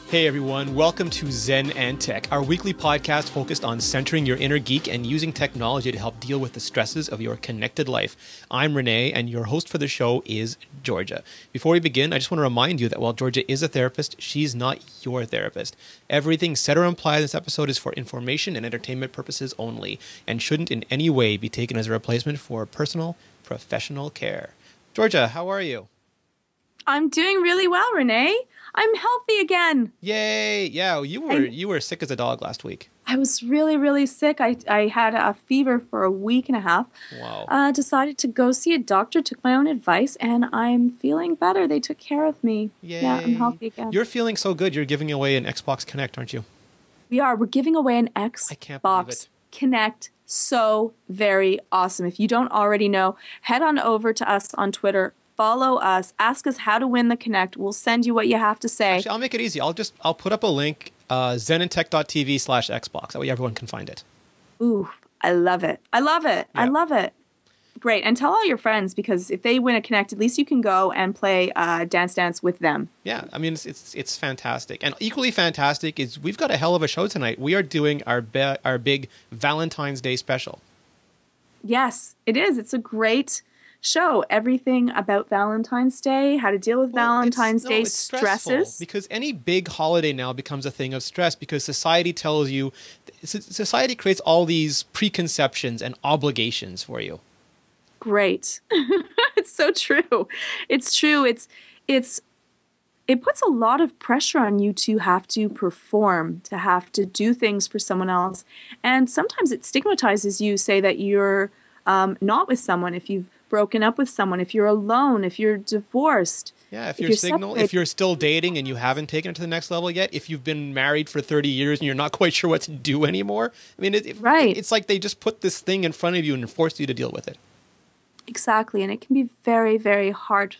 Hey everyone, welcome to ZEN and TECH, our weekly podcast focused on centering your inner geek and using technology to help deal with the stresses of your connected life. I'm Rene, and your host for the show is Georgia. Before we begin, I just want to remind you that while Georgia is a therapist, she's not your therapist. Everything said or implied in this episode is for information and entertainment purposes only, and shouldn't in any way be taken as a replacement for personal, professional care. Georgia, how are you? I'm doing really well, Rene. I'm healthy again. Yay! Yeah, you were sick as a dog last week. I was really sick. I had a fever for a week and a half. Wow. Decided to go see a doctor, took my own advice, and I'm feeling better. They took care of me. Yay. Yeah, I'm healthy again. You're feeling so good. You're giving away an Xbox Kinect, aren't you? We are. We're giving away an I can't believe Xbox it. Kinect. So very awesome. If you don't already know, head on over to us on Twitter. Follow us. Ask us how to win the Kinect. We'll send you what you have to say. Actually, I'll make it easy. I'll put up a link, zenandtech.tv/Xbox. That way everyone can find it. Ooh, I love it. I love it. Yeah. I love it. Great. And tell all your friends, because if they win a Kinect, at least you can go and play Dance Dance with them. Yeah, I mean, it's fantastic. And equally fantastic is we've got a hell of a show tonight. We are doing our big Valentine's Day special. Yes, it is. It's a great show. Everything about Valentine's Day, how to deal with Valentine's Day it's stresses. stressful, because any big holiday now becomes a thing of stress because society tells you, society creates all these preconceptions and obligations for you. Great. It's so true. It's true. It puts a lot of pressure on you to have to perform, to have to do things for someone else. And sometimes it stigmatizes you, say that you're not with someone, if you've broken up with someone, if you're alone, if you're divorced. Yeah, if you're still dating and you haven't taken it to the next level yet, if you've been married for 30 years and you're not quite sure what to do anymore. I mean, it's like they just put this thing in front of you and force you to deal with it. Exactly. And it can be very hard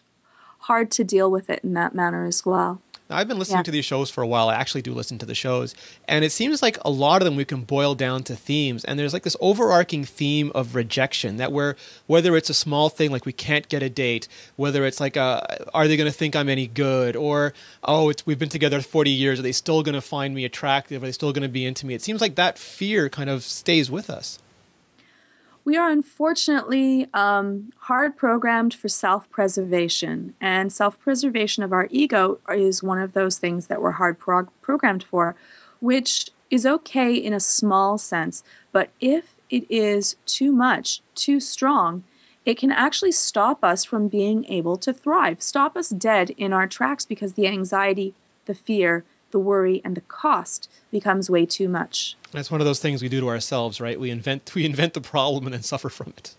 to deal with it in that manner as well. Now, I've been listening to these shows for a while. I actually do listen to the shows. And it seems like a lot of them we can boil down to themes. And there's like this overarching theme of rejection that whether it's a small thing like we can't get a date, whether it's like, are they going to think I'm any good? Or, we've been together 40 years. Are they still going to find me attractive? Are they still going to be into me? It seems like that fear kind of stays with us. We are unfortunately hard programmed for self-preservation, and self-preservation of our ego is one of those things that we're hard programmed for, which is okay in a small sense, but if it is too much, too strong, it can actually stop us from being able to thrive, stop us dead in our tracks because the anxiety, the fear, the worry, and the cost becomes way too much. That's one of those things we do to ourselves, right? We invent the problem and then suffer from it.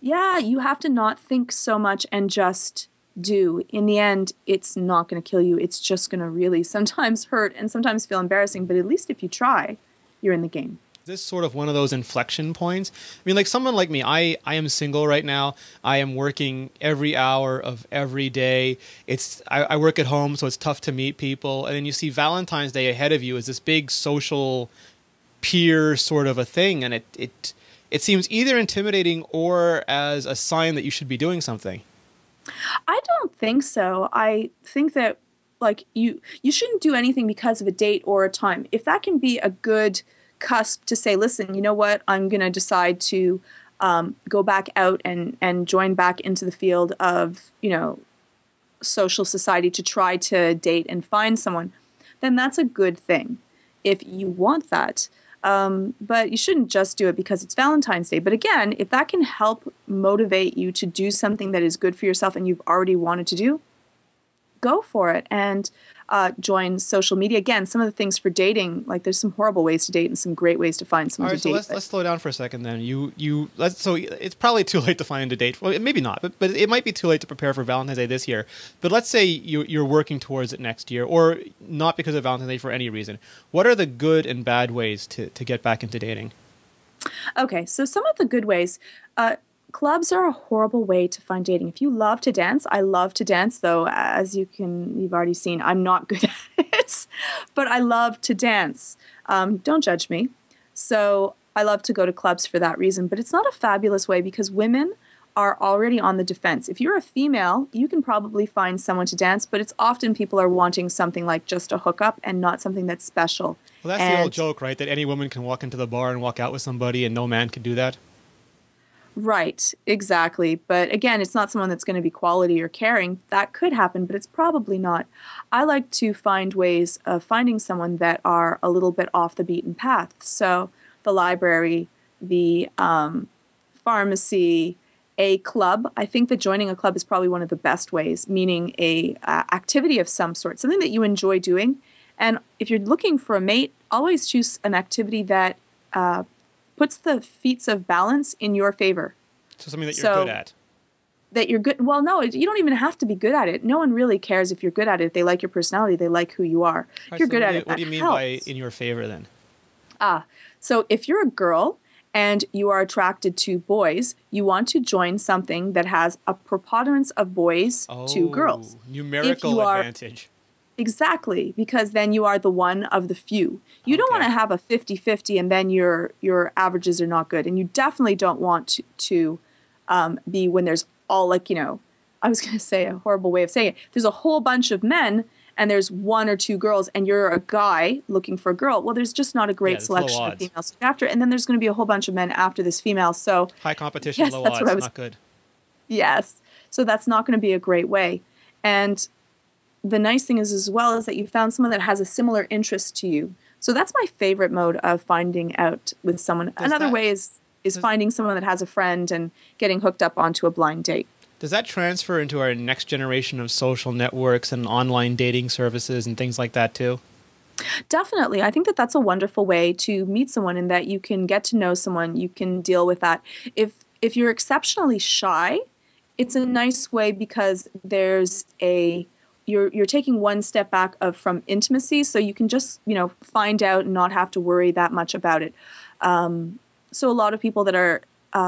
Yeah, you have to not think so much and just do. In the end, it's not going to kill you. It's just going to really sometimes hurt and sometimes feel embarrassing. But at least if you try, you're in the game. This is sort of one of those inflection points. I mean, like someone like me, I am single right now. I am working every hour of every day. I work at home, so it's tough to meet people. And then you see Valentine's Day ahead of you as this big social peer sort of a thing. And it seems either intimidating or as a sign that you should be doing something. I don't think so. I think that like you shouldn't do anything because of a date or a time. If that can be a good cusp to say, listen, you know what, I'm going to decide to go back out and join back into the field of, social society to try to date and find someone, then that's a good thing if you want that. But you shouldn't just do it because it's Valentine's Day. But again, if that can help motivate you to do something that is good for yourself and you've already wanted to do, go for it and join social media. Again, some of the things for dating, like there's some horrible ways to date and some great ways to find someone to date. All right, so let's slow down for a second then. So it's probably too late to find a date. Well, maybe not, but it might be too late to prepare for Valentine's Day this year. But let's say you're working towards it next year, or not because of Valentine's Day, for any reason. What are the good and bad ways to get back into dating? Okay, so some of the good ways. Clubs are a horrible way to find dating. If you love to dance, I love to dance, though, as you've already seen, I'm not good at it, but I love to dance. Don't judge me. So I love to go to clubs for that reason, but it's not a fabulous way because women are already on the defense. If you're a female, you can probably find someone to dance, but it's often people are wanting something like just a hookup and not something that's special. Well, that's the old joke, right? That any woman can walk into the bar and walk out with somebody and no man can do that. Right, exactly. But again, it's not someone that's going to be quality or caring. That could happen, but it's probably not. I like to find ways of finding someone that are a little bit off the beaten path. So the library, the pharmacy, a club. I think that joining a club is probably one of the best ways, meaning a activity of some sort, something that you enjoy doing. And if you're looking for a mate, always choose an activity that puts the feats of balance in your favor. So something that you're good at. That you're good. Well, no, you don't even have to be good at it. No one really cares if you're good at it. They like your personality. They like who you are. If you're good at it, what do you mean by in your favor then? So if you're a girl and you are attracted to boys, you want to join something that has a preponderance of boys to girls. Numerical advantage. Exactly, because then you are the one of the few. You don't want to have a 50-50 and then your averages are not good. And you definitely don't want to be when there's all I was going to say a horrible way of saying it. There's a whole bunch of men and there's one or two girls and you're a guy looking for a girl. Well, there's just not a great selection of females after. And then there's going to be a whole bunch of men after this female. So high competition, low odds, not good. Yes. So that's not going to be a great way. And the nice thing is as well is that you found someone that has a similar interest to you. So that's my favorite mode of finding out with someone. Another way is finding someone that has a friend and getting hooked up onto a blind date. Does that transfer into our next generation of social networks and online dating services and things like that too? Definitely. I think that that's a wonderful way to meet someone in that you can get to know someone. You can deal with that. If you're exceptionally shy, it's a nice way because there's you're taking one step back from intimacy, so you can just find out and not have to worry that much about it. So a lot of people that are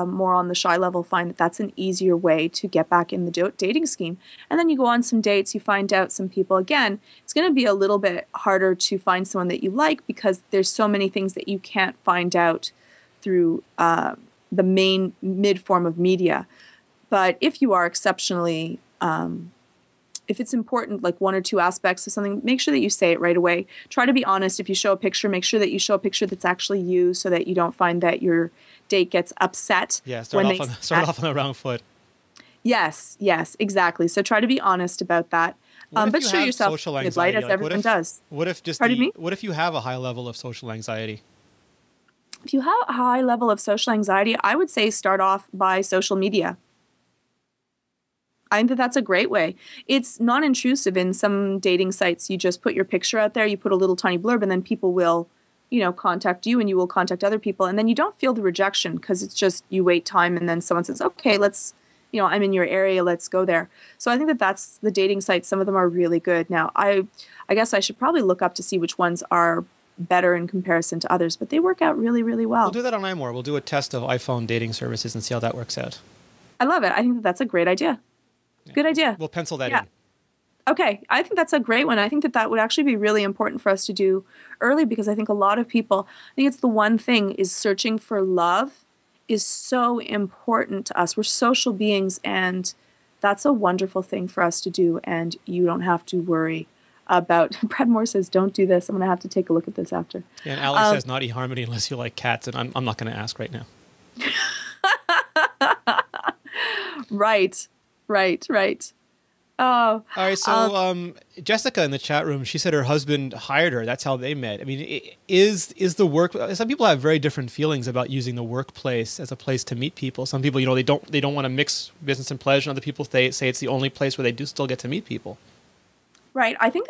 more on the shy level find that that's an easier way to get back in the dating scheme. And then you go on some dates, you find out some people. Again, it's going to be a little bit harder to find someone that you like because there's so many things that you can't find out through the main mid form of media. But if you are exceptionally if it's important, like one or two aspects of something, make sure that you say it right away. Try to be honest. If you show a picture, make sure that you show a picture that's actually you so that you don't find that your date gets upset. Yeah, start off on the wrong foot. Yes, exactly. So try to be honest about that. But show yourself good light as everyone does. What if you have a high level of social anxiety? If you have a high level of social anxiety, I would say start off by social media. I think that that's a great way. It's non-intrusive. In some dating sites, you just put your picture out there, you put a little tiny blurb, and then people will, contact you and you will contact other people. And then you don't feel the rejection because it's just you wait time and then someone says, okay, let's, I'm in your area, let's go there. So I think that that's the dating sites. Some of them are really good. Now, I guess I should probably look up to see which ones are better in comparison to others, but they work out really, really well. We'll do that on iMore. We'll do a test of iPhone dating services and see how that works out. I love it. I think that that's a great idea. Yeah. Good idea. We'll pencil that in. Okay. I think that's a great one. I think that would actually be really important for us to do early because I think a lot of people, I think it's the one thing is searching for love is so important to us. We're social beings and that's a wonderful thing for us to do and you don't have to worry about, Brad Moore says, don't do this. I'm going to have to take a look at this after. Yeah, and Alex says not eHarmony unless you like cats and I'm not going to ask right now. Right. Oh. All right. So, Jessica in the chat room, she said her husband hired her. That's how they met. I mean, is the work? Some people have very different feelings about using the workplace as a place to meet people. Some people, they don't want to mix business and pleasure. Other people say it's the only place where they do still get to meet people. Right. I think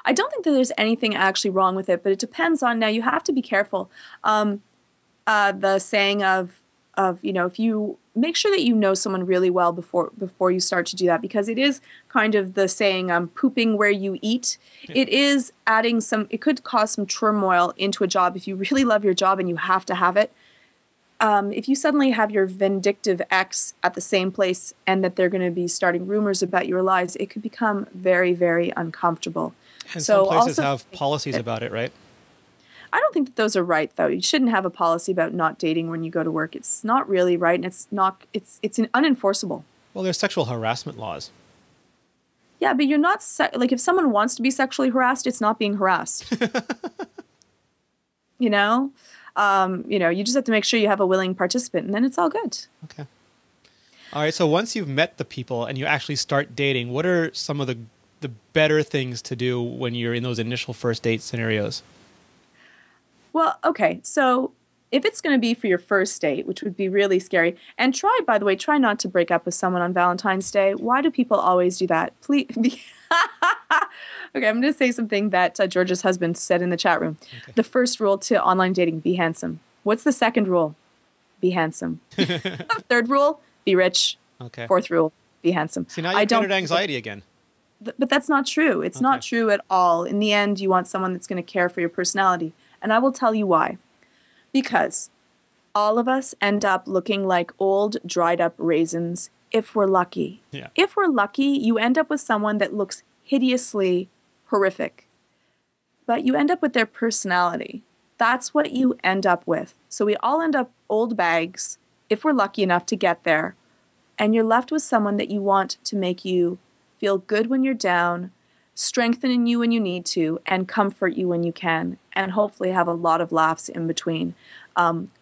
I don't think that there's anything actually wrong with it, but it depends on. Now you have to be careful. The saying of if you make sure that you know someone really well before you start to do that, because it is kind of the saying, pooping where you eat. Yeah. It is it could cause some turmoil into a job if you really love your job and you have to have it. If you suddenly have your vindictive ex at the same place and that they're going to be starting rumors about your lives, it could become very, very uncomfortable. And some places have policies about it, right? I don't think that those are right, though. You shouldn't have a policy about not dating when you go to work. It's not really right, and it's unenforceable. Well, there's sexual harassment laws. Yeah, but you're not like if someone wants to be sexually harassed, it's not being harassed. You know, you just have to make sure you have a willing participant, and then it's all good. Okay. All right. So once you've met the people and you actually start dating, what are some of the better things to do when you're in those initial first date scenarios? Well, okay. So if it's going to be for your first date, which would be really scary, and by the way, try not to break up with someone on Valentine's Day. Why do people always do that? Please. Okay, I'm going to say something that George's husband said in the chat room. Okay. The first rule to online dating, be handsome. What's the second rule? Be handsome. Third rule, be rich. Okay. Fourth rule, be handsome. See, now you've created anxiety again. But that's not true. It's not true at all. In the end, you want someone that's going to care for your personality. And I will tell you why. Because all of us end up looking like old, dried up raisins if we're lucky. Yeah. If we're lucky, you end up with someone that looks hideously horrific. But you end up with their personality. That's what you end up with. So we all end up old bags if we're lucky enough to get there. And you're left with someone that you want to make you feel good when you're down, strengthen you when you need to, and comfort you when you can, and hopefully have a lot of laughs in between.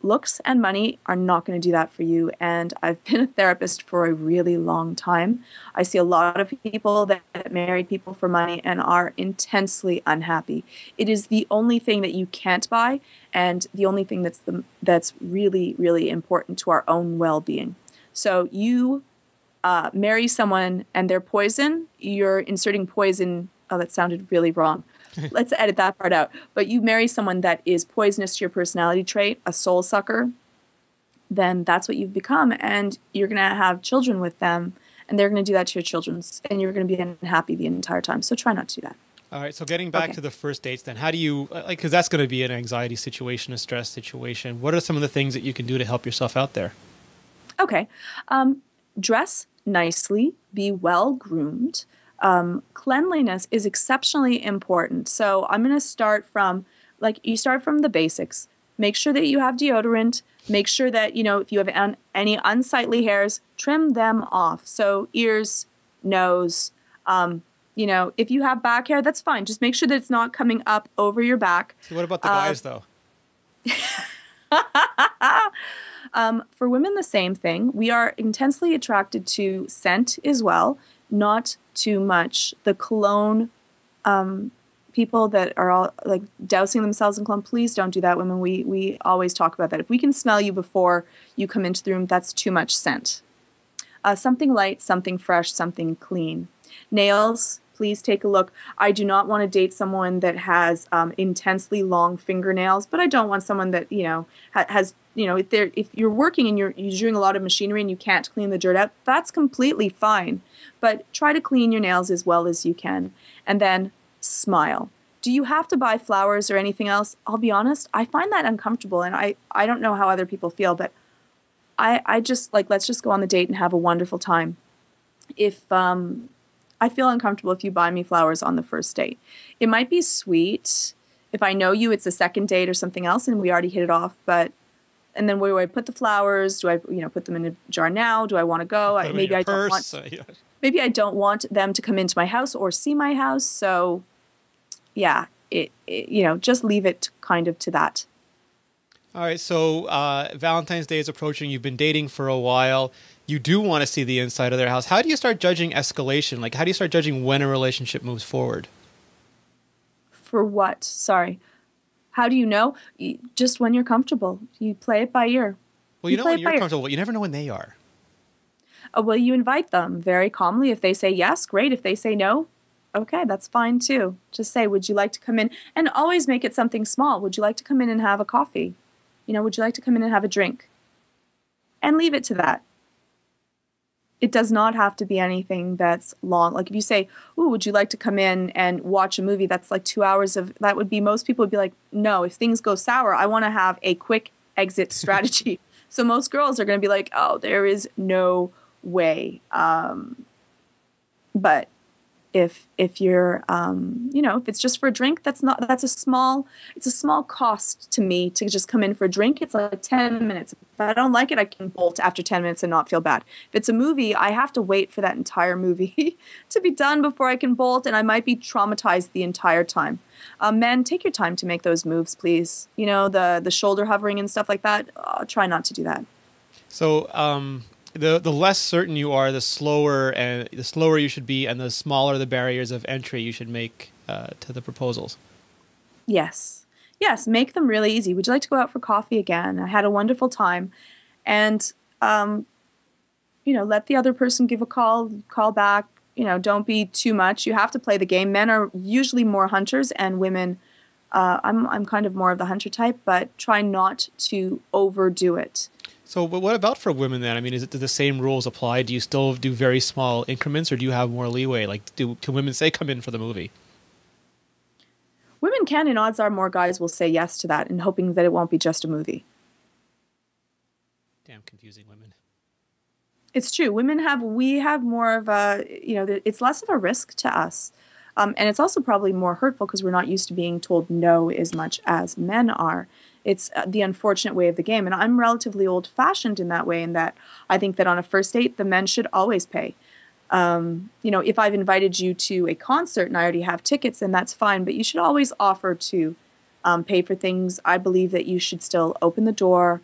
Looks and money are not going to do that for you, and I've been a therapist for a really long time. I see a lot of people that married people for money and are intensely unhappy. It is the only thing that you can't buy, and the only thing that's really, really important to our own well-being. So you marry someone and they're poison, you're inserting poison. Oh, that sounded really wrong. Let's edit that part out. But you marry someone that is poisonous to your personality trait, a soul sucker, then that's what you've become. And you're going to have children with them, and they're going to do that to your children, and you're going to be unhappy the entire time. So try not to do that. All right. So getting back to the first dates, then how do you, because that's going to be an anxiety situation, a stress situation. What are some of the things that you can do to help yourself out there? Okay. Dress nicely, be well groomed. Cleanliness is exceptionally important. So I'm going to start from, you start from the basics. Make sure that you have deodorant. Make sure that, if you have any unsightly hairs, trim them off. So ears, nose, if you have back hair, that's fine. Just make sure that it's not coming up over your back. So what about the guys, though? For women, the same thing. We are intensely attracted to scent as well, not too much. The cologne, people that are all dousing themselves in cologne, please don't do that, women. We always talk about that. If we can smell you before you come into the room, that's too much scent. Something light, something fresh, something clean. Nails, please take a look. I do not want to date someone that has intensely long fingernails, but I don't want someone that, has, if you're working and you're doing a lot of machinery and you can't clean the dirt out, that's completely fine. But try to clean your nails as well as you can. And then smile. Do you have to buy flowers or anything else? I'll be honest, I find that uncomfortable, and I don't know how other people feel, but I just let's just go on the date and have a wonderful time. If I feel uncomfortable if you buy me flowers on the first date. It might be sweet. If I know you, it's a second date or something else and we already hit it off. And then where do I put the flowers? Do I, put them in a jar now? Do I want to go? Maybe I don't want them to come into my house or see my house. So yeah, just leave it kind of to that. All right. So Valentine's Day is approaching. You've been dating for a while. You do want to see the inside of their house. How do you start judging escalation? How do you start judging when a relationship moves forward? For what? Sorry. How do you know? Just when you're comfortable. You play it by ear. Well, when you're comfortable, you never know when they are. Well, you invite them very calmly. If they say yes, great. If they say no, okay, that's fine too. Just say, would you like to come in? And always make it something small. Would you like to come in and have a coffee? Would you like to come in and have a drink? And leave it to that. It does not have to be anything that's long. If you say, ooh, would you like to come in and watch a movie that's 2 hours of, most people would be like, no, if things go sour, I want to have a quick exit strategy. So most girls are going to be like, oh, there is no way. But If you're if it's just for a drink, that's it's a small cost to me to just come in for a drink. It's like 10 minutes. If I don't like it, I can bolt after 10 minutes and not feel bad. If it's a movie, I have to wait for that entire movie to be done before I can bolt, and I might be traumatized the entire time. Men, take your time to make those moves, please. The shoulder hovering and stuff like that. Try not to do that. So the less certain you are, the slower you should be, and the smaller the barriers of entry you should make to the proposals. Yes, make them really easy. Would you like to go out for coffee again? I had a wonderful time, and let the other person give a call back. Don't be too much. You have to play the game. Men are usually more hunters, and women. I'm kind of more of the hunter type, but try not to overdo it. So, but what about for women then? I mean, do the same rules apply? Do you still do very small increments, or do you have more leeway? Like, do women say come in for the movie? Women can, and odds are more guys will say yes to that, and hoping that it won't be just a movie. Damn confusing women. It's true. We have more of a, it's less of a risk to us. And it's also probably more hurtful because we're not used to being told no as much as men are. It's the unfortunate way of the game. And I'm relatively old-fashioned in that way, in that I think that on a first date, the men should always pay. If I've invited you to a concert and I already have tickets, then that's fine. But you should always offer to pay for things. I believe that you should still open the door,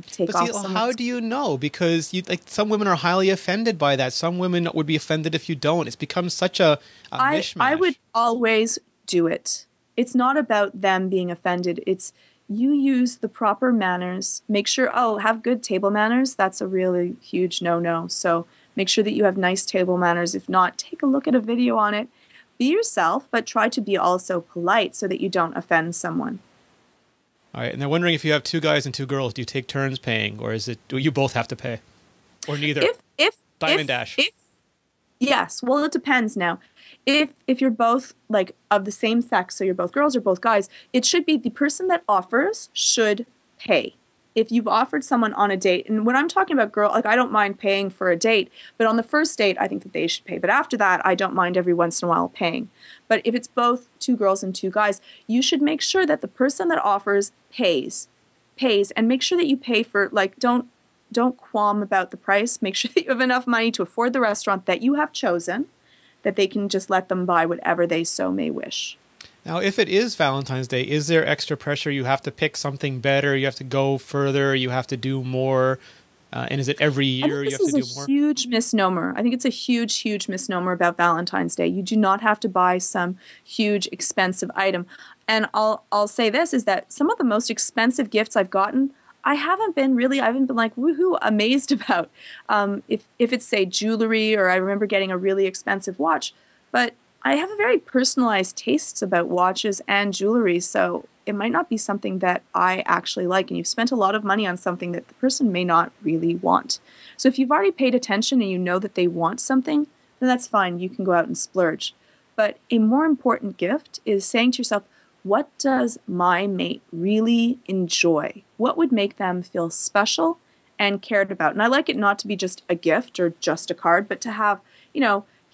take off. But how do you know? Because some women are highly offended by that. Some women would be offended if you don't. It's become such a mishmash. I would always do it. It's not about them being offended. It's you use the proper manners. Make sure, have good table manners. That's a really huge no-no. So make sure that you have nice table manners. If not, take a look at a video on it. Be yourself, but try to be also polite so that you don't offend someone. All right, and they're wondering if you have two guys and two girls, do you take turns paying, or do you both have to pay? Or neither? Diamond Dash. Yes, well, it depends now. If you're both of the same sex, so you're both girls or both guys, it should be the person that offers should pay. If you've offered someone on a date, and when I'm talking about I don't mind paying for a date, but on the first date, I think that they should pay. But after that, I don't mind every once in a while paying. But if it's both two girls and two guys, you should make sure that the person that offers pays, and make sure that you pay for, don't qualm about the price. Make sure that you have enough money to afford the restaurant that you have chosen, that they can just let them buy whatever they so may wish. Now, if it is Valentine's Day, is there extra pressure? You have to pick something better. You have to go further. You have to do more. And is it every year you have to do more? This is a huge misnomer. I think it's a huge, huge misnomer about Valentine's Day. You do not have to buy some huge, expensive item. And I'll say this, is that some of the most expensive gifts I've gotten, I haven't been like, woohoo, amazed about. If it's, say, jewelry, or I remember getting a really expensive watch. But I have a very personalized tastes about watches and jewelry, so it might not be something that I actually like, and you've spent a lot of money on something that the person may not really want. So if you've already paid attention and you know that they want something, then that's fine. You can go out and splurge. But a more important gift is saying to yourself, what does my mate really enjoy? What would make them feel special and cared about? And I like it not to be just a gift or just a card, but to have,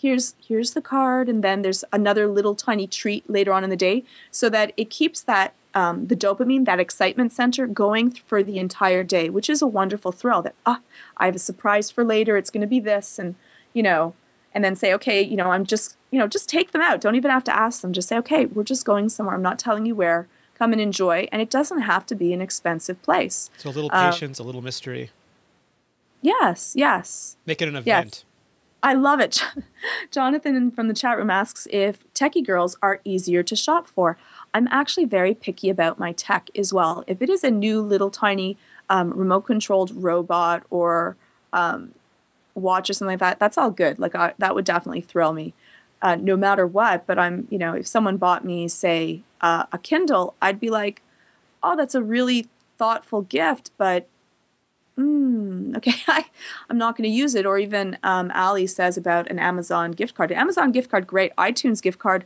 here's the card, and then there's another little tiny treat later on in the day, so that it keeps that the dopamine, that excitement center, going for the entire day, which is a wonderful thrill. That I have a surprise for later. It's going to be this, and then say, okay, I'm just take them out. Don't even have to ask them. Just say, okay, we're just going somewhere. I'm not telling you where. Come and enjoy, and it doesn't have to be an expensive place. So a little patience, a little mystery. Yes. Make it an event. Yes. I love it. Jonathan from the chat room asks if techie girls are easier to shop for. I'm actually very picky about my tech as well. If it is a new little tiny remote-controlled robot or watch or something like that, that's all good. That would definitely thrill me, no matter what. But if someone bought me, say, a Kindle, I'd be like, oh, that's a really thoughtful gift, but okay, I'm not going to use it. Or even Ali says about an Amazon gift card. An Amazon gift card, great. iTunes gift card,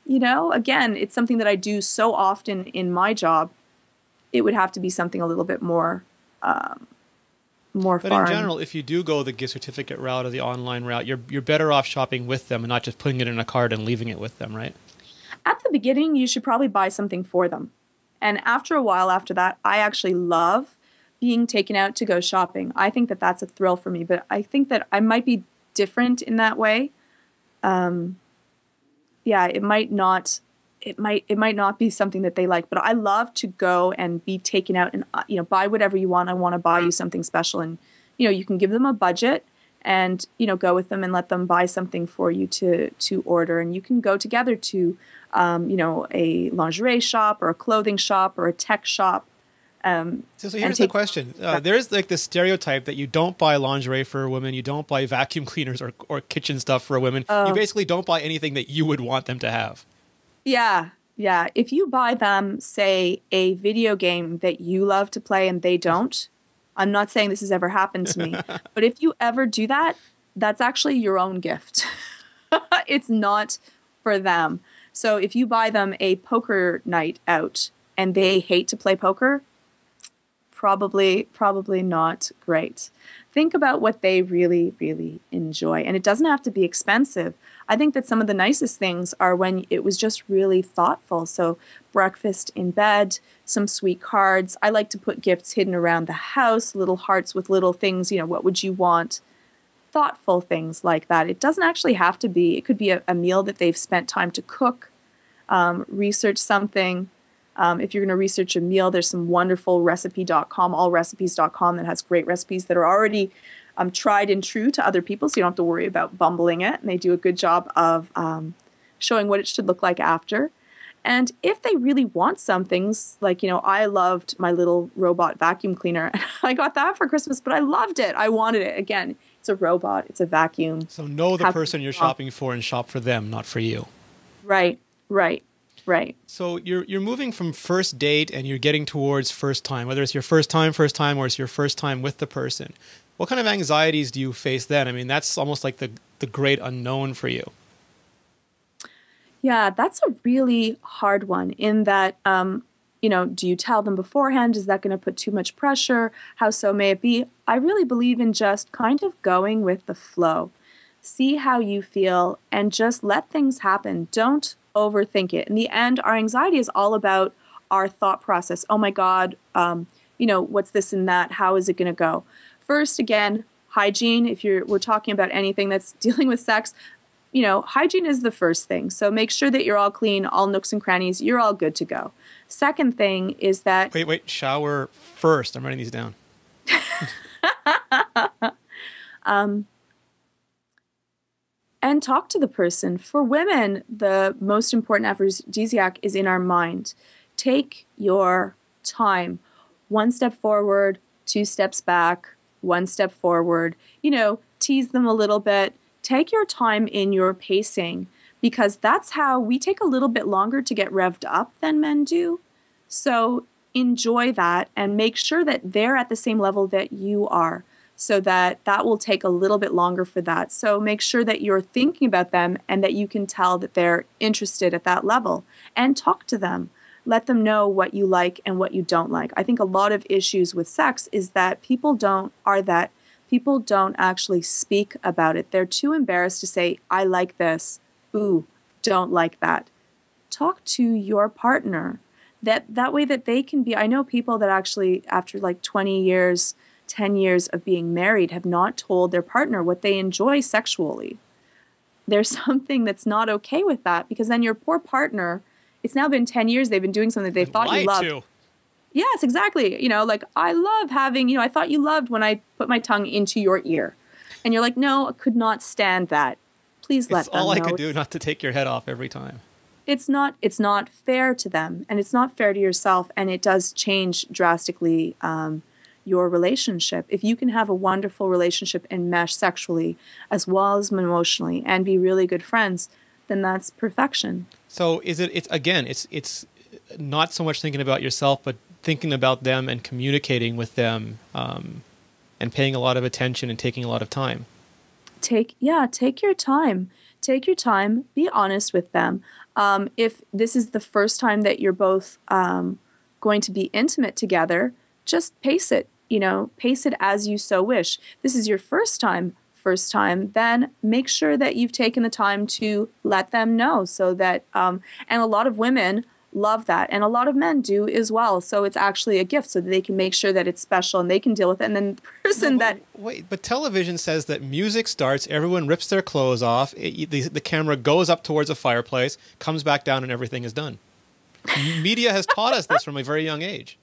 again, it's something that I do so often in my job. It would have to be something a little bit more more But foreign. in general, if you do go the gift certificate route or the online route, you're better off shopping with them and not just putting it in a cart and leaving it with them, right? At the beginning, you should probably buy something for them. And after a while after that, I actually love being taken out to go shopping. I think that that's a thrill for me, but I think that I might be different in that way. Yeah, it might not be something that they like, but I love to go and be taken out and buy whatever you want. I want to buy you something special, and you can give them a budget and go with them and let them buy something for you to order, and you can go together to a lingerie shop or a clothing shop or a tech shop. So here's the question. There's like this stereotype that you don't buy lingerie for a woman, you don't buy vacuum cleaners or kitchen stuff for a woman. You basically don't buy anything that you would want them to have. Yeah. If you buy them, say, a video game that you love to play and they don't, I'm not saying this has ever happened to me, but if you ever do that, that's actually your own gift. It's not for them. So if you buy them a poker night out and they hate to play poker, probably not great. Think about what they really, really enjoy. And it doesn't have to be expensive. I think that some of the nicest things are when it was just really thoughtful. So breakfast in bed, some sweet cards. I like to put gifts hidden around the house, little hearts with little things, what would you want? Thoughtful things like that. It doesn't actually have to be. It could be a meal that they've spent time to cook, research something. If you're going to research a meal, there's some wonderful recipe.com, allrecipes.com, that has great recipes that are already tried and true to other people, so you don't have to worry about bumbling it. And they do a good job of showing what it should look like after. And if they really want some things, like, I loved my little robot vacuum cleaner. I got that for Christmas, but I loved it. I wanted it. Again, it's a robot. It's a vacuum. So know the person you're shopping for and shop for them, not for you. Right. So you're moving from first date and you're getting towards first time, whether it's your first time, or it's your first time with the person. What kind of anxieties do you face then? I mean, that's almost like the great unknown for you. Yeah, that's a really hard one in that, do you tell them beforehand? Is that going to put too much pressure? How so may it be? I really believe in just kind of going with the flow. See how you feel and just let things happen. Don't overthink it. In the end, our anxiety is all about our thought process. Oh my God, what's this and that? How is it going to go? First, again, hygiene. If we're talking about anything that's dealing with sex, hygiene is the first thing. So make sure that you're all clean, all nooks and crannies. You're all good to go. Second thing is that... Wait. Shower first. I'm writing these down. And talk to the person. For women, the most important aphrodisiac is in our mind. Take your time. 1 step forward, 2 steps back, 1 step forward. Tease them a little bit. Take your time in your pacing, because that's how we take a little bit longer to get revved up than men do. So enjoy that and make sure that they're at the same level that you are, so that will take a little bit longer for that. So make sure that you're thinking about them and that you can tell that they're interested at that level, and talk to them. Let them know what you like and what you don't like. I think a lot of issues with sex is that people don't actually speak about it. They're too embarrassed to say, I like this. Ooh, don't like that. Talk to your partner. That way that they can be... I know people that actually, after like 20 years, 10 years of being married, have not told their partner what they enjoy sexually. There's something that's not okay with that, because then your poor partner, it's now been 10 years, they've been doing something they thought you loved. Yes, exactly. Like, I love having, I thought you loved when I put my tongue into your ear. And you're like, no, I could not stand that. Please let them know. It's all I could do not to take your head off every time. It's not fair to them, and it's not fair to yourself, and it does change drastically your relationship. If you can have a wonderful relationship and mesh sexually as well as emotionally and be really good friends, then that's perfection. So it's not so much thinking about yourself, but thinking about them and communicating with them, and paying a lot of attention and taking a lot of time. Take your time. Take your time. Be honest with them. If this is the first time that you're both going to be intimate together, just pace it. pace it as you so wish. This is your first time, then make sure that you've taken the time to let them know so that, and a lot of women love that. And a lot of men do as well. So it's actually a gift so that they can make sure that it's special and they can deal with it. And then the person Wait, but television says that music starts, everyone rips their clothes off, the camera goes up towards a fireplace, comes back down, and everything is done. Media has taught us this from a very young age.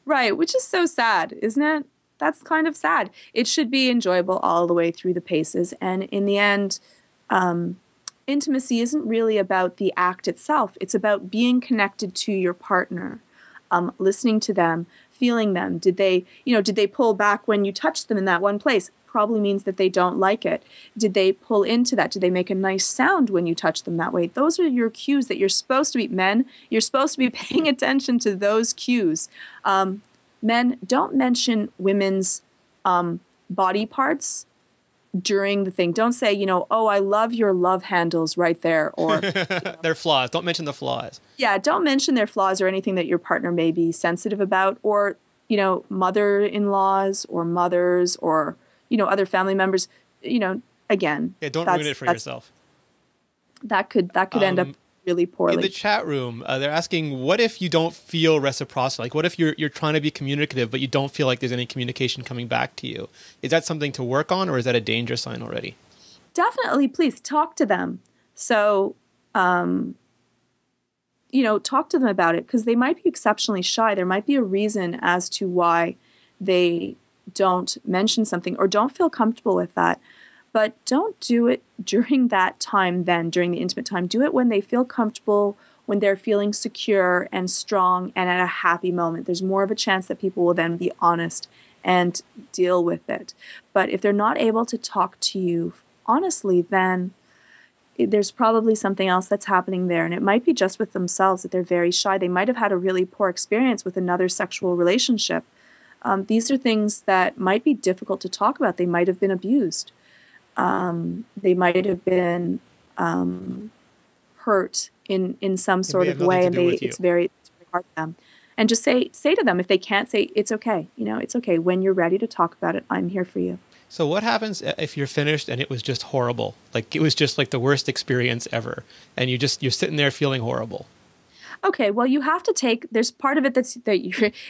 Right, which is so sad, isn't it? That's kind of sad. It should be enjoyable all the way through the paces. And in the end, intimacy isn't really about the act itself. It's about being connected to your partner, listening to them, feeling them. Did they pull back when you touched them in that one place? Probably means that they don't like it. Did they pull into that? Did they make a nice sound when you touch them that way? Those are your cues that you're supposed to be, men, you're supposed to be paying attention to those cues. Men, don't mention women's body parts during the thing. Don't say, oh, I love your love handles right there. Or their flaws. Don't mention the flaws. Yeah, don't mention their flaws or anything that your partner may be sensitive about. Or, mother-in-laws or mothers or, other family members. Again. Yeah, don't ruin it for yourself. That could end up really poorly. In the chat room, they're asking, what if you don't feel reciprocity? Like, what if you're trying to be communicative, but you don't feel like there's any communication coming back to you? Is that something to work on, or is that a danger sign already? Definitely, please talk to them. So, talk to them about it, because they might be exceptionally shy. There might be a reason as to why they don't mention something or don't feel comfortable with that. But don't do it during that time then, during the intimate time. Do it when they feel comfortable, when they're feeling secure and strong and at a happy moment. There's more of a chance that people will then be honest and deal with it. But if they're not able to talk to you honestly, then there's probably something else that's happening there. And it might be just with themselves, that they're very shy. They might have had a really poor experience with another sexual relationship. These are things that might be difficult to talk about. They might have been abused. They might have been hurt in some sort of way, and it's very hard for them. And just say to them, if they can't say, it's okay. It's okay. When you're ready to talk about it, I'm here for you. So what happens if you're finished and it was just horrible? Like, it was just like the worst experience ever, and you're sitting there feeling horrible. Okay, well, you have to there's part of it if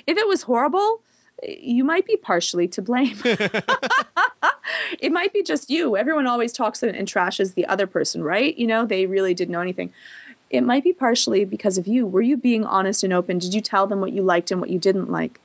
it was horrible, you might be partially to blame. It might be just you. Everyone always talks and trashes the other person, right? They really didn't know anything. It might be partially because of you. Were you being honest and open? Did you tell them what you liked and what you didn't like?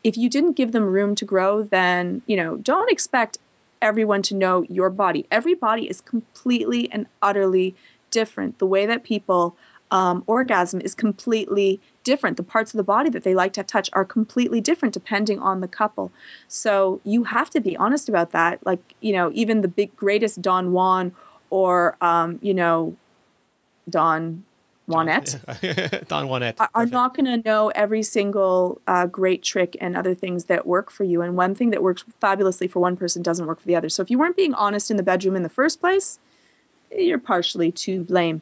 If you didn't give them room to grow, then, don't expect everyone to know your body. Every body is completely and utterly different. The way that people orgasm is completely different. The parts of the body that they like to touch are completely different depending on the couple. So you have to be honest about that. Like, even the greatest Don Juan or, Don Juanette. Don Juanette. Are not going to know every single great trick and other things that work for you. And one thing that works fabulously for one person doesn't work for the other. So if you weren't being honest in the bedroom in the first place, you're partially to blame.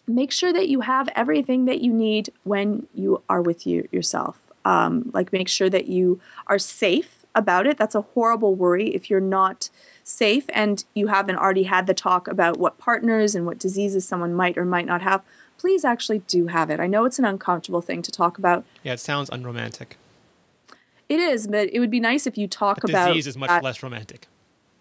Make sure that you have everything that you need when you are with yourself. Make sure that you are safe about it. That's a horrible worry if you're not safe and you haven't already had the talk about what partners and what diseases someone might or might not have. Please actually do have it. I know it's an uncomfortable thing to talk about. Yeah, it sounds unromantic. It is, but it would be nice if you talk about disease is much less romantic.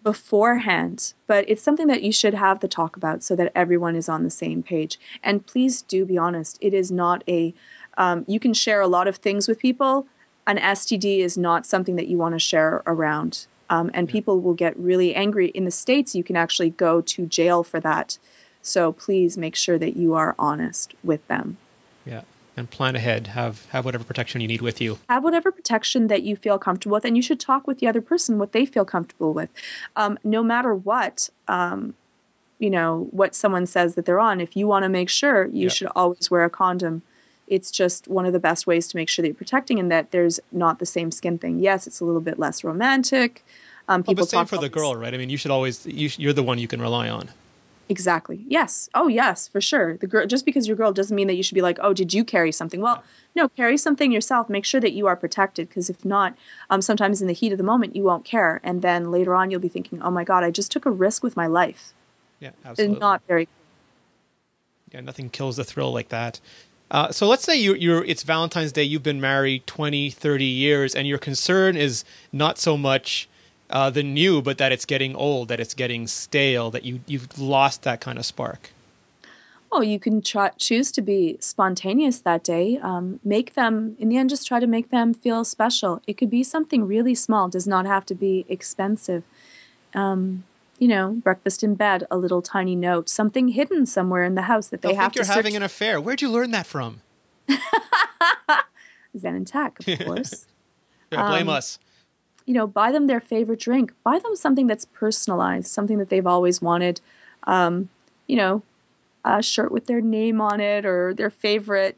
Beforehand, but it's something that you should have the talk about so that everyone is on the same page. And please do be honest. It is not you can share a lot of things with people. An STD is not something that you want to share around. And people will get really angry. In the States, you can actually go to jail for that. So please make sure that you are honest with them. Yeah. And plan ahead. Have whatever protection you need with you. Have whatever protection that you feel comfortable with, and you should talk with the other person what they feel comfortable with. No matter what, what someone says that they're on, if you want to make sure, you should always wear a condom. It's just one of the best ways to make sure that you're protecting and that there's not the same skin thing. Yes, it's a little bit less romantic. People but same talk for the girl, right? I mean, you should always, you're the one you can rely on. Exactly. Yes. Oh, yes, for sure. The girl, just because you're a girl doesn't mean that you should be like, oh, did you carry something? Well, no, carry something yourself. Make sure that you are protected, because if not, sometimes in the heat of the moment, you won't care. And then later on, you'll be thinking, oh my God, I just took a risk with my life. Yeah, It's absolutely. not very cool. Yeah, nothing kills the thrill like that. So let's say it's Valentine's Day, you've been married 20, 30 years, and your concern is not so much the new, but that it's getting old, that it's getting stale, that you've lost that kind of spark. Oh, you can choose to be spontaneous that day. Make them, in the end, just try to make them feel special. It could be something really small, does not have to be expensive. Breakfast in bed, a little tiny note, something hidden somewhere in the house that they have to you're search. having an affair. Where'd you learn that from? ZEN and TECH, of course. Yeah, blame us. Buy them their favorite drink. Buy them something that's personalized, something that they've always wanted. A shirt with their name on it, or their favorite,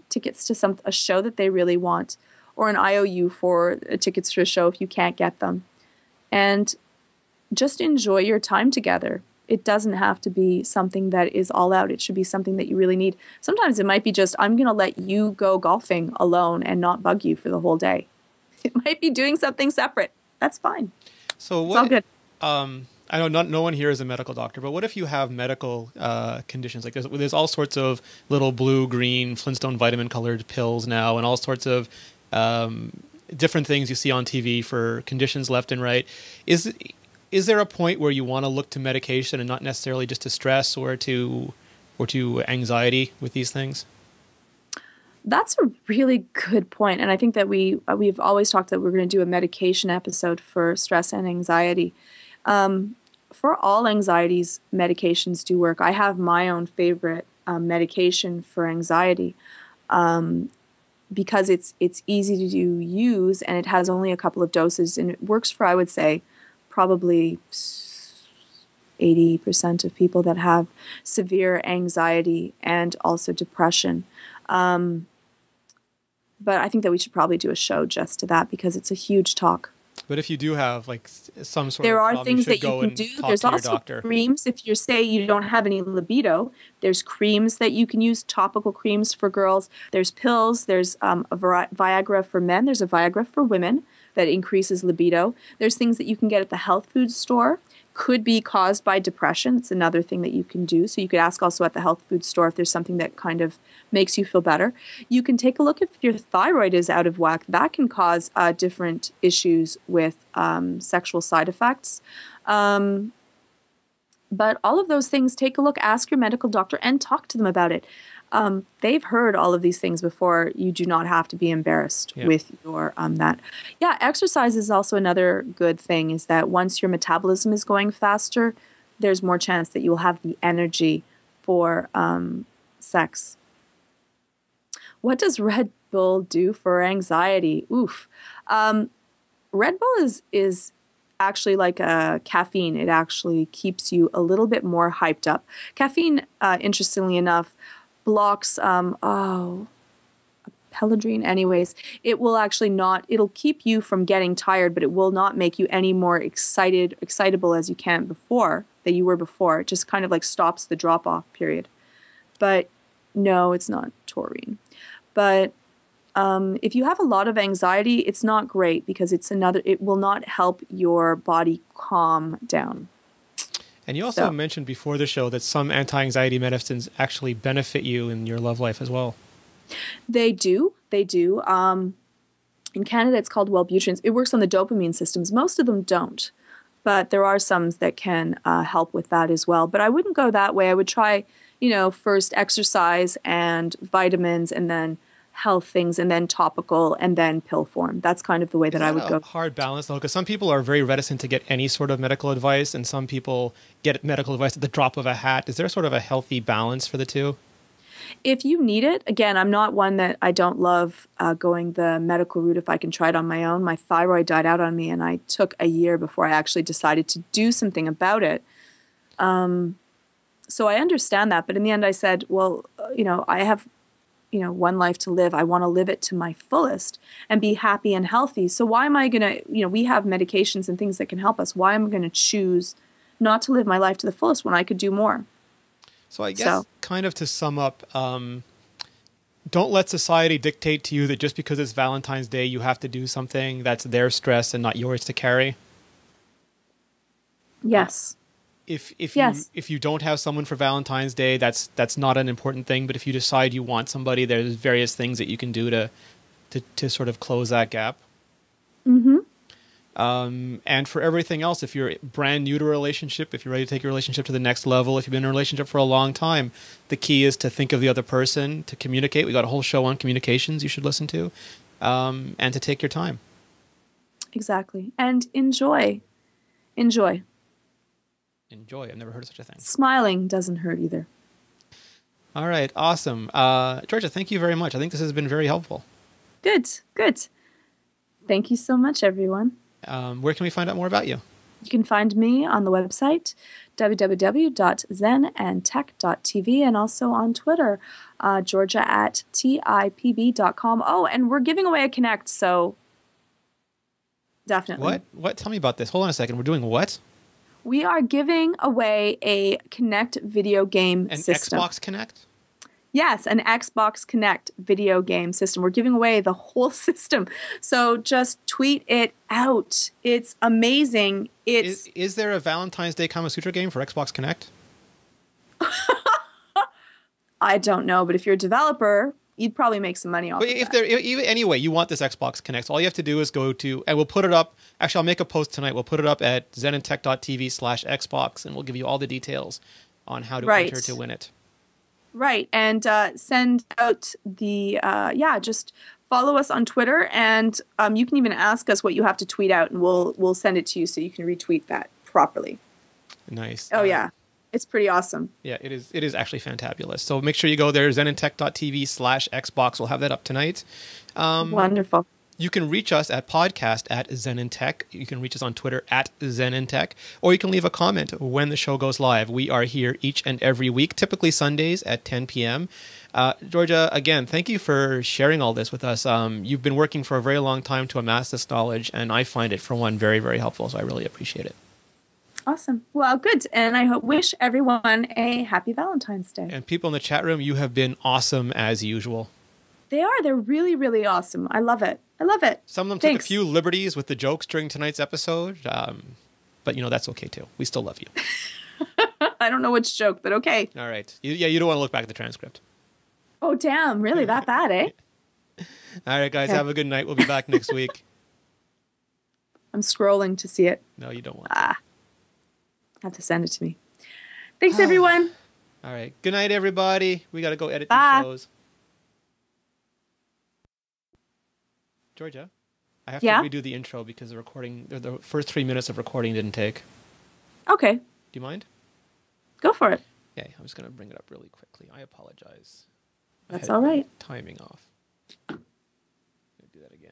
tickets to a show that they really want, or an IOU for tickets to a show if you can't get them. And just enjoy your time together. It doesn't have to be something that is all out. It should be something that you really need. Sometimes it might be just, I'm going to let you go golfing alone and not bug you for the whole day. It might be doing something separate. That's fine. So it's all good. I know no one here is a medical doctor, but what if you have medical conditions? Like there's all sorts of little blue, green, Flintstone vitamin colored pills now, and all sorts of different things you see on TV for conditions left and right. Is there a point where you want to look to medication and not necessarily just to stress or to anxiety with these things? That's a really good point. And I think that we've always talked that we're going to do a medication episode for stress and anxiety. For all anxieties, medications do work. I have my own favorite medication for anxiety because it's easy to use, and it has only a couple of doses, and it works for, I would say, probably 80% of people that have severe anxiety and also depression. But I think that we should probably do a show just to that, because it's a huge talk. But if you do have like some sort there of are problem, things that you go can and do. talk There's to your also doctor. creams. If you say you don't have any libido, there's creams that you can use, topical creams for girls. There's pills. There's a Viagra for men. There's a Viagra for women that increases libido. There's things that you can get at the health food store. Could be caused by depression. It's another thing that you can do. So you could ask also at the health food store if there's something that kind of makes you feel better. You can take a look if your thyroid is out of whack. That can cause different issues with sexual side effects. But all of those things, take a look, ask your medical doctor, and talk to them about it. They've heard all of these things before. You do not have to be embarrassed with your that. Yeah, exercise is also another good thing, is that once your metabolism is going faster, there's more chance that you will have the energy for sex. What does Red Bull do for anxiety? Oof. Red Bull is actually like a caffeine. It actually keeps you a little bit more hyped up. Caffeine, interestingly enough, blocks peladrine. Anyways, it will actually not, it'll keep you from getting tired, but it will not make you any more excitable as you were before. It just kind of like stops the drop off period. But no, it's not taurine. But if you have a lot of anxiety, it's not great, because it will not help your body calm down. And you also mentioned before the show that some anti-anxiety medicines actually benefit you in your love life as well. They do. In Canada, it's called Wellbutrin. It works on the dopamine systems. Most of them don't, but there are some that can help with that as well. But I wouldn't go that way. I would try, first exercise and vitamins, and then health things, and then topical, and then pill form. That's kind of the way that I would go. Hard balance though, because some people are very reticent to get any sort of medical advice, and some people get medical advice at the drop of a hat. Is there sort of a healthy balance for the two? If you need it, again, I'm not one that I don't love going the medical route if I can try it on my own. My thyroid died out on me, and I took a year before I actually decided to do something about it. So I understand that, but in the end I said, well, I have one life to live. I want to live it to my fullest and be happy and healthy. So why am I going to, we have medications and things that can help us. Why am I going to choose not to live my life to the fullest when I could do more? So I guess kind of to sum up, don't let society dictate to you that just because it's Valentine's Day, you have to do something that's their stress and not yours to carry. Yes. If you don't have someone for Valentine's Day, that's not an important thing. But if you decide you want somebody, there's various things that you can do to sort of close that gap. Mm-hmm. And for everything else, if you're brand new to a relationship, if you're ready to take your relationship to the next level, if you've been in a relationship for a long time, the key is to think of the other person, to communicate. We got a whole show on communications you should listen to, and to take your time. Exactly. And enjoy. Enjoy. Enjoy. I've never heard of such a thing. Smiling doesn't hurt either. All right. Awesome. Georgia, thank you very much. I think this has been very helpful. Good. Good. Thank you so much, everyone. Where can we find out more about you? You can find me on the website, www.zenandtech.tv, and also on Twitter, georgia@tipb.com. Oh, and we're giving away a Kinect, so definitely. What? Tell me about this. Hold on a second. We're doing what? We are giving away a Kinect video game system. An Xbox Kinect? Yes, an Xbox Kinect video game system. We're giving away the whole system. So just tweet it out. It's amazing. Is there a Valentine's Day Kamasutra game for Xbox Kinect? I don't know, but if you're a developer, you'd probably make some money off of that. Anyway, you want this Xbox Kinect, all you have to do is go to, and we'll put it up. Actually, I'll make a post tonight. We'll put it up at zenandtech.tv/Xbox, and we'll give you all the details on how to enter to win it. Right. And send out the, just follow us on Twitter, and you can even ask us what you have to tweet out, and we'll send it to you so you can retweet that properly. Nice. Oh, yeah. It's pretty awesome. Yeah, it is. It is actually fantabulous. So make sure you go there, zenandtech.tv/Xbox. We'll have that up tonight. Wonderful. You can reach us at podcast@ZEN&TECH. You can reach us on Twitter @ZEN&TECH, or you can leave a comment when the show goes live. We are here each and every week, typically Sundays at 10 p.m. Georgia, again, thank you for sharing all this with us. You've been working for a very long time to amass this knowledge, and I find it, for one, very, very helpful, so I really appreciate it. Awesome. Well, good. And I wish everyone a happy Valentine's Day. And people in the chat room, you have been awesome as usual. They are. They're really, really awesome. I love it. I love it. Some of them took a few liberties with the jokes during tonight's episode, but that's okay too. We still love you. I don't know which joke, but okay. All right. You don't want to look back at the transcript. Oh, damn. Really? That bad, eh? All right, guys. Have a good night. We'll be back next week. I'm scrolling to see it. No, you don't want to. Have to send it to me. Thanks, everyone. All right. Good night, everybody. We got to go edit these shows. Georgia, I have to redo the intro because the first 3 minutes of recording didn't take. Okay. Do you mind? Go for it. Okay, I'm just going to bring it up really quickly. I apologize. That's all right. Timing off. I'm going to do that again.